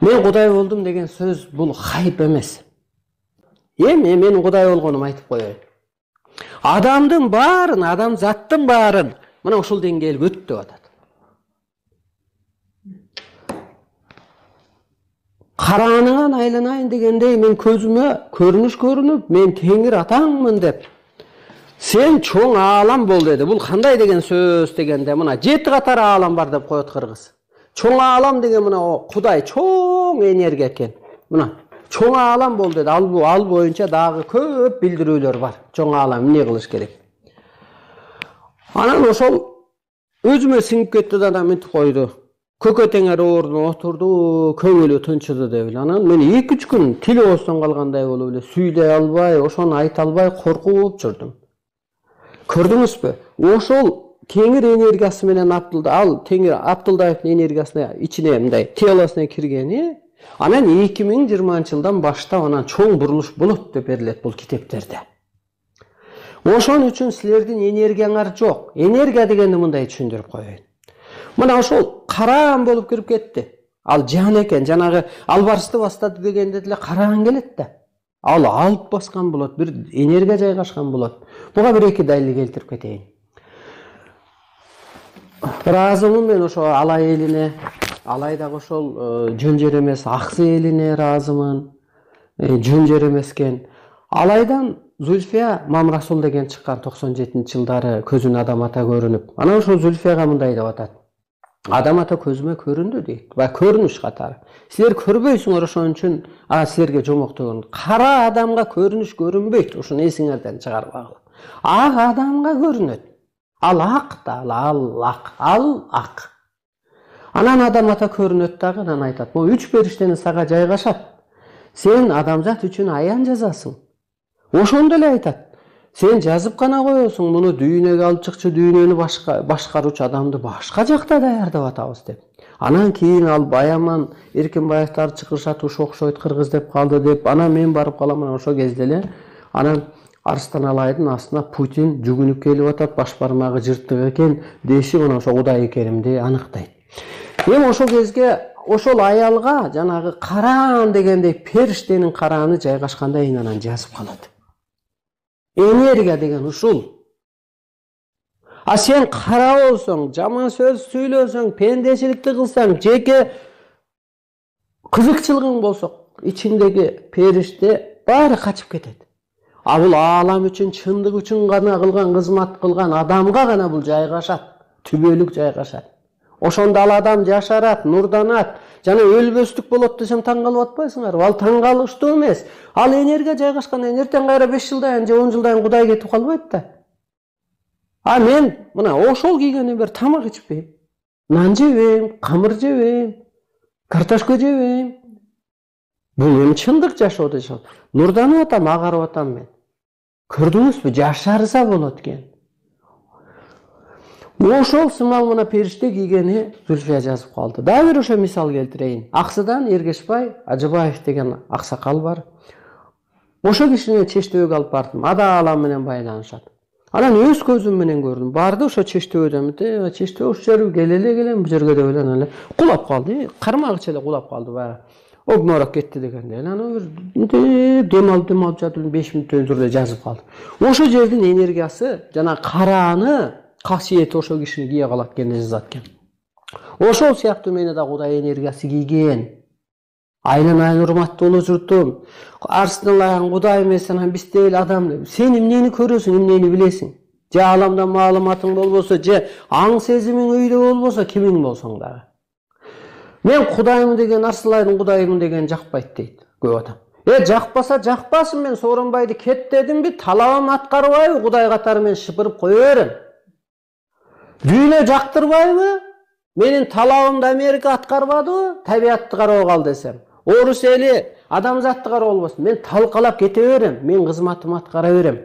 Мен Кудай болдум деген сөз бул хайп эмес. Мен Кудай болгонумду айтып коеюн. Адамдын баарын, адамзаттын баарын мына ушул деңгээлге өт деп атат. Карааныңан айланайын дегендей мен көзүмө көрүнүш көрүнүп, мен Теңир атаңмын деп. Сен чоң аалам бол деди. Бул кандай деген сөз дегенде мына 7 катар аалам бар деп коет кыргыз. Чоң аалам деген мына Кудай чоң энергия экен. Мына чоң аалам бол деди. Ал боюнча дагы көп билдирүүлөр бар. Чоң аалам эмне кылыш керек? Анан ошол өзүмө сиңип кетти да мынтип койду. Көкө теңер ордуна отурду, көңүлү тынчыды деп. Анан мен 2-3 күн тил оозунан калгандай болуп эле сүйлөй албай, ошону айта албай коркуп жүрдүм. Көрдүңүзбү? Ошол Теңир энергиясы менен Теңир Абдылдаевдин энергиясына ичине мындай телосуна киргени, анан 2020-жылдан баштап анан чоң бурулуш болот деп берилет бул китептерде. Ошон үчүн силердин энергияңар жок. Энергия дегенди мындай түшүндүрүп коеюн. Мына ошол караан болуп кирип кетти. Ал жан экен, жанагы албарысты бастады дегенде деле караан келет да. Ал алып баскан болот, бир энергия жайгашкан болот. Буга 1-2 далил келтирип кетейин. Ыраазымын мен ошо Алай элине, Алай дагы ошол жөн жер эмес Аксы элине ыраазымын. Жөн жер эмес экен. Алайдан Зүлфия Мамрасул деген чыккан 97-жылдары көзүн адам ата көрүнүп. Анан ошо Зүлфияга мындай деп атат. Адам ата көзүмө көрүндү дейт. Ба көрүнүш катары. Силер көрбөйсүңөр, ошон үчүн силерге жомоктогон. Кара адамга көрүнүш көрүнбөйт. Ушуну эсиңерден чыгарбагыла. Ак адамга көрүнөт. Ал ак да, ал ак. Анан адам ата көрүнөт дагы, анан айтат. Бул 3 периштени сага жайгашат. Сен адамзат үчүн аян жазасың. Ошондо эле айтат. Сен жазып гана коесуң, муну дүйнөгө алып чыкчы, дүйнөнү башкаруучу адамды башка жакта даярдап атабыз деп. Анан кийин ал Баяман Эркинбаевдер чыгышат, ушу окшойт кыргыз деп калды деп. Анан мен барып калам, ошо кезде эле анан Арыстан Алайдын астына Путин жүгүнүп келип атат, баш бармагы жыртык экен, дешип анан ошо Кудай Керимди аныктайт. Эми ошол кезге ошол аялга жанагы караан дегендей периштенин карааны жайгашкандай анан жазып калат. Энергия деген ушул. А сен кара болсоң, жаман сөз сүйлөсөң, пендечиликти кылсаң, жеке кызыкчылыгың болсо, ичиңдеги периште баары качып кетет. А бул аалам үчүн, чындык үчүн гана кылган, кызмат кылган адамга гана бул жайгашат, түбөлүк жайгашат. Ошондо ал адам жашарат, нурданат, жана өлбөстүк болот десем таң калып атпайсыңарбы? Ал таң калыштуу эмес. Ал энергия жайгашкандан эртең кайра 5 жылдан же 10 жылдан Кудай кетип калбайт да. А мен мына ошол кийгенден бери тамак ичпейм. Нан жебейм, камыр жебейм, картошка жебейм. Бул эми чындык жашоо дешет. Нурданып атам, агарып атам мен. Көрдүңүзбү? Жашарса болот экен. Ошол сымал мына периште кийгени Зүлфия жазып калды. Дагы бир ошо мисал келтирейин. Аксыдан Эргешбай Ажыбаев деген аксакал бар. Ошо кишини Чештөбөгө алып бардым. Ада алам менен байланышат. Анан өз көзүм менен көрдүм. Барды ошо Чештөбөдө, Чештөө ушул жерге келеле, бу жерге деп эле кулап калды. Кармагыча эле кулап калды баары. Обморок кетти дегенде. Анан бир дем алып жатып 5 мүнөттөн сүрдө жазып калды. Ошо жердин энергиясы жана карааны касиети ошо кишини кие калат экен жазат экен. Ошол сыяктуу мени да Кудай энергиясы кийген. Айланайын урматтуу улуу журтум. Арсыналайын Кудай эмес, анан биз деле адам. Сен эмнени көрөсүң, эмнени билесиң? Же аламда маалыматың болбосо, же аң сезимиң өйдө болбосо, кимиң болсоң дагы. Мен Кудаймын деген, Арсылайдын Кудаймын деген жакпайт дейт көп адам. Жакпаса жакпасын, мен Сооронбайды кет дедимби, талабым аткарбайбы, Кудай катары мен шыпырып кое берем. Дүйнө жактырбайбы? Менин талабымды Америка аткарбадыбы? Табиатты карабак ал десем. Орус эли адамзатты карап болбосун. Мен талкалап кете берем. Мен кызматымды аткара берем.